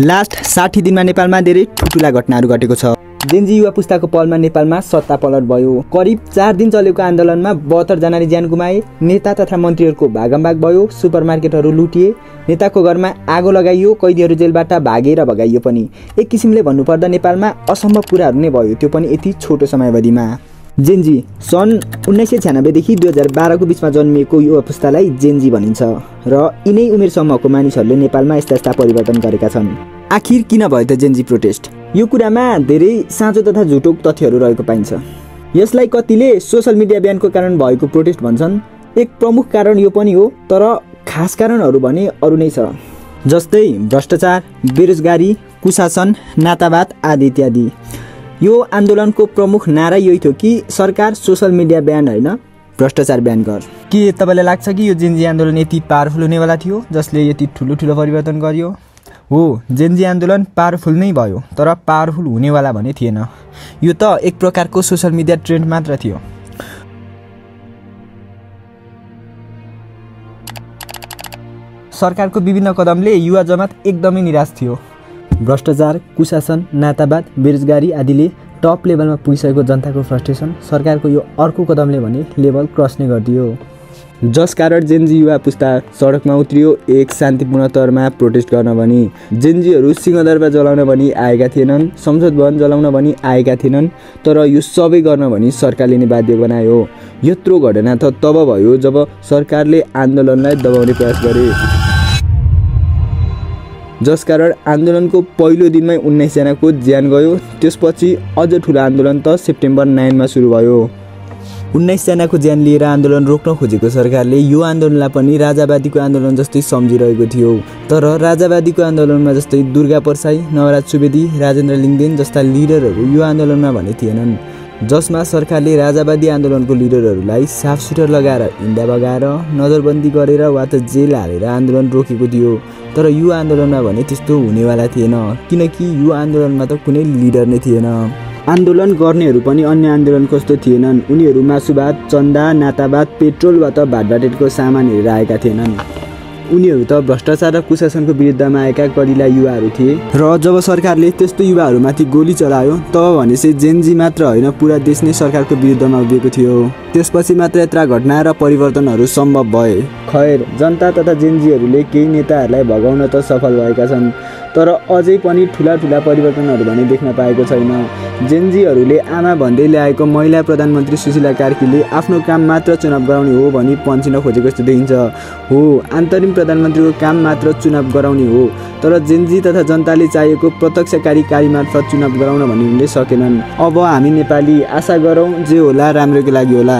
Last 60 दिनमा नेपालमा धेरै ठुलठुला घटनाहरू घटेको छ। जेनजी युवा पुस्ताको पहलमा नेपालमा सत्ता पलट भयो। करिब 4 दिन चलेको आन्दोलनमा 72 जनाले ज्यान गुमाए। नेता तथा मन्त्रीहरूको भागमभाग भयो। सुपरमार्केटहरू लुटिए। नेताको घरमा आगो लगाइयो। कैदीहरू जेलबाट भागेर भगाइयो पनि। एक किसिमले भन्नुपर्दा नेपालमा असम्भव कुराहरू नै भयो, त्यो पनि यति छोटो समयावधिमा। जेनजी सन् 1996 देखि 2012 को बीचमा जन्मिएको युवा पुस्तालाई जेनजी भनिन्छ र यिनै उमेर समूहको मानिसहरूले नेपालमा यस्ता परिवर्तन गरेका छन्। आखिर किन भयो त जेनजी प्रोटेस्ट? यो कुरामा धेरै साँचो तथा झुटो तथ्यहरू रहेको पाइन्छ। यसलाई कतिले सोशल मिडिया ब्यानको कारण भएको प्रोटेस्ट भन्छन्। एक प्रमुख कारण यो पनि हो, तर खास कारणहरू भने अरू नै छ, जस्तै भ्रष्टाचार, बेरोजगारी, कुशासन, नातावाद आदि इत्यादि। यो आन्दोलनको प्रमुख नारा यही थियो कि सरकार सोशल मिडिया ब्यान होइन, भ्रष्टाचार ब्यान गर। के तपाईँलाई लाग्छ कि यो जेनजी आन्दोलन यति पावरफुल हुनेवाला थियो जसले यति ठुलो परिवर्तन गर्यो? हो, जेनजी आन्दोलन पावरफुल नै भयो, तर पावरफुल हुनेवाला भने थिएन। यो त एक प्रकारको सोशल मिडिया ट्रेन्ड मात्र थियो। सरकारको विभिन्न कदमले युवा जमात एकदमै निराश थियो। भ्रष्टाचार, कुशासन, नातावाद, बेरोजगारी आदिले टप लेभलमा पुगिसकेको जनताको फ्रस्ट्रेसन सरकारको यो अर्को कदमले भने लेभल क्रस नै गरिदियो, जसकारण जेनजी युवा पुस्ता सडकमा उत्रियो एक शान्तिपूर्ण तौरमा प्रोटेस्ट गर्न भनी। जेनजीहरू सिंहदरबार जलाउन भनी आएका थिएनन्, संसद भवन जलाउन भनी आएका थिएनन्, तर यो सबै गर्न भनी सरकारले नै बाध्य बनायो। यत्रो घटना त तब भयो जब सरकारले आन्दोलनलाई दबाउने प्रयास गरे, जसकारण आन्दोलनको पहिलो दिनमै 19 जनाको ज्यान गयो। त्यसपछि अझ ठुलो आन्दोलन त सेप्टेम्बर 9 मा सुरु भयो। 19 जनाको ज्यान लिएर आन्दोलन रोक्न खोजेको सरकारले यो आन्दोलनलाई पनि राजावादीको आन्दोलन जस्तै सम्झिरहेको थियो। तर राजावादीको आन्दोलनमा जस्तै दुर्गा परसाई, नवराज सुवेदी, राजेन्द्र लिङ्गदेन जस्ता लिडरहरू यो आन्दोलनमा भने थिएनन्, जसमा सरकारले राजावादी आन्दोलनको लिडरहरूलाई साफ सुटर लगाएर हिँड्दा बगाएर नजरबन्दी गरेर वा त जेल हालेर आन्दोलन रोकेको थियो। तर यो आन्दोलनमा भने त्यस्तो हुनेवाला थिएन, किनकि यो आन्दोलनमा त कुनै लिडर नै थिएन। आन्दोलन गर्नेहरू पनि अन्य आन्दोलन कस्तो थिएनन्। उनीहरू मासुवाद, चन्दा, नातावाद, पेट्रोल वा त भाटभाटेको सामान हेरेर आएका थिएनन्। उनीहरू त भ्रष्टाचार र कुशासनको विरुद्धमा आएका कलिला युवाहरू थिए। र जब सरकारले त्यस्तो युवाहरूमाथि गोली चलायो तब भनेपछि जेनजी मात्र होइन, पुरा देश नै सरकारको विरुद्धमा उभिएको थियो। त्यसपछि मात्र यत्रा घटना र परिवर्तनहरू सम्भव भए। खैर, जनता तथा जेनजीहरूले केही नेताहरूलाई भगाउन त सफल भएका छन्, तर अझै पनि ठुला परिवर्तनहरू भने देख्न पाएको छैन। जेनजीहरूले आमा भन्दै ल्याएको महिला प्रधानमन्त्री सुशीला कार्कीले आफ्नो काम मात्र चुनाव गराउने हो भनी पन्चिन खोजेको जस्तो देखिन्छ। हो, अन्तरिम प्रधानमन्त्रीको काम मात्र चुनाव गराउने हो, तर जेनजी तथा जनताले चाहिएको प्रत्यक्षकारी मार्फत चुनाव गराउन भन्ने उनले सकेनन्। अब हामी नेपाली आशा गरौँ जे होला राम्रोको लागि होला।